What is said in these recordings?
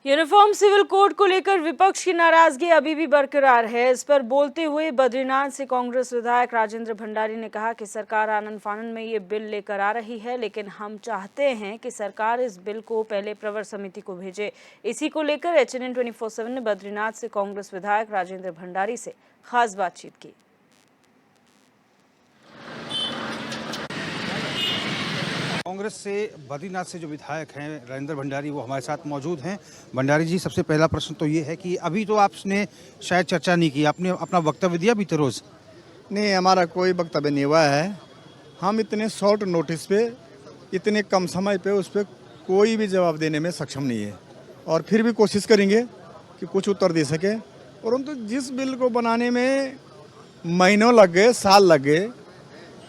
Uniform civil code को लेकर विपक्ष की नाराजगी अभी भी बरकरार है। इस पर बोलते हुए बद्रीनाथ से कांग्रेस विधायक राजेंद्र भंडारी ने कहा कि सरकार आनन फानन में ये बिल लेकर आ रही है, लेकिन हम चाहते हैं कि सरकार इस बिल को पहले प्रवर समिति को भेजे। इसी को लेकर HNN 24/7 ने बद्रीनाथ से कांग्रेस विधायक राजेंद्र भंडारी से खास बातचीत की। कांग्रेस से बद्रीनाथ से जो विधायक हैं राजेंद्र भंडारी, वो हमारे साथ मौजूद हैं। भंडारी जी, सबसे पहला प्रश्न तो ये है कि अभी तो आपने शायद चर्चा नहीं की, आपने अपना वक्तव्य दिया बीते रोज? नहीं, हमारा कोई वक्तव्य नहीं हुआ है। हम इतने शॉर्ट नोटिस पे, इतने कम समय पे उस पर कोई भी जवाब देने में सक्षम नहीं है, और फिर भी कोशिश करेंगे कि कुछ उत्तर दे सके। परंतु जिस बिल को बनाने में महीनों लग गए, साल लग गए,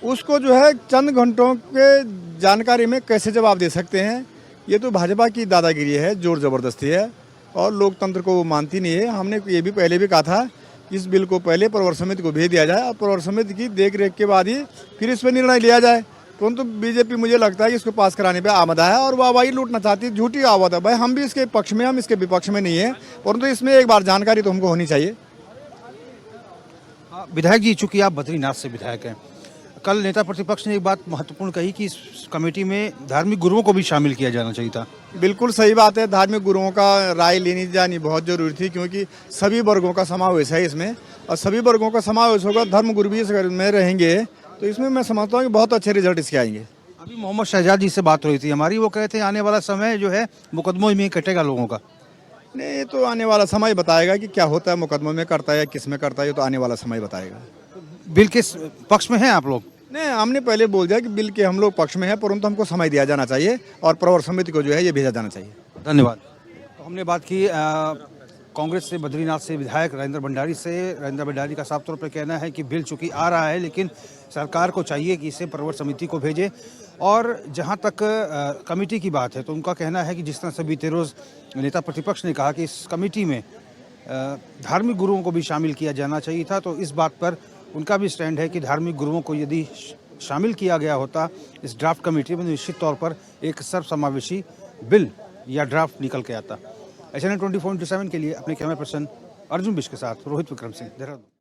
उसको जो है चंद घंटों के जानकारी में कैसे जवाब दे सकते हैं? ये तो भाजपा की दादागिरी है, जोर ज़बरदस्ती है, और लोकतंत्र को वो मानती नहीं है। हमने ये भी पहले भी कहा था कि इस बिल को पहले प्रवर समिति को भेज दिया जाए और प्रवर समिति की देख रेख के बाद ही फिर इस पर निर्णय लिया जाए। परंतु बीजेपी मुझे लगता है कि इसको पास कराने पर आमदा है और वाहवाही लूटना चाहती है, झूठी आवत है। भाई, हम भी इसके पक्ष में, हम इसके विपक्ष में नहीं है, परंतु इसमें एक बार जानकारी तो हमको होनी चाहिए। विधायक जी, चूंकि आप बद्रीनाथ से विधायक हैं, कल नेता प्रतिपक्ष ने एक बात महत्वपूर्ण कही कि इस कमेटी में धार्मिक गुरुओं को भी शामिल किया जाना चाहिए था। बिल्कुल सही बात है, धार्मिक गुरुओं का राय लेनी जानी बहुत जरूरी थी, क्योंकि सभी वर्गों का समावेश है इसमें, और सभी वर्गों का समावेश होगा, धर्म गुरु भी इसमें रहेंगे, तो इसमें मैं समझता हूँ कि बहुत अच्छे रिजल्ट इसके आएंगे। अभी मोहम्मद शहजाद जी से बात हुई थी हमारी, वो कहते हैं आने वाला समय जो है मुकदमों में कटेगा लोगों का। नहीं, ये तो आने वाला समय बताएगा कि क्या होता है, मुकदमों में करता है, किस में करता है, ये तो आने वाला समय बताएगा। बिल के पक्ष में हैं आप लोग? नहीं, हमने पहले बोल दिया कि बिल के हम लोग पक्ष में हैं, परंतु हमको समय दिया जाना चाहिए और प्रवर समिति को जो है ये भेजा जाना चाहिए। धन्यवाद। तो हमने बात की कांग्रेस से बद्रीनाथ से विधायक राजेंद्र भंडारी से। राजेंद्र भंडारी का साफ तौर पर कहना है कि बिल चूंकि आ रहा है, लेकिन सरकार को चाहिए कि इसे प्रवर समिति को भेजे। और जहां तक कमेटी की बात है, तो उनका कहना है कि जिस तरह से बीते रोज़ नेता प्रतिपक्ष ने कहा कि इस कमेटी में धार्मिक गुरुओं को भी शामिल किया जाना चाहिए था, तो इस बात पर उनका भी स्टैंड है कि धार्मिक गुरुओं को यदि शामिल किया गया होता इस ड्राफ्ट कमेटी में, निश्चित तौर पर एक सर्वसमावेशी बिल या ड्राफ्ट निकल के आता। HNN 24/7 के लिए अपने कैमरा पर्सन अर्जुन बिश के साथ रोहित विक्रम सिंह, देहरादून।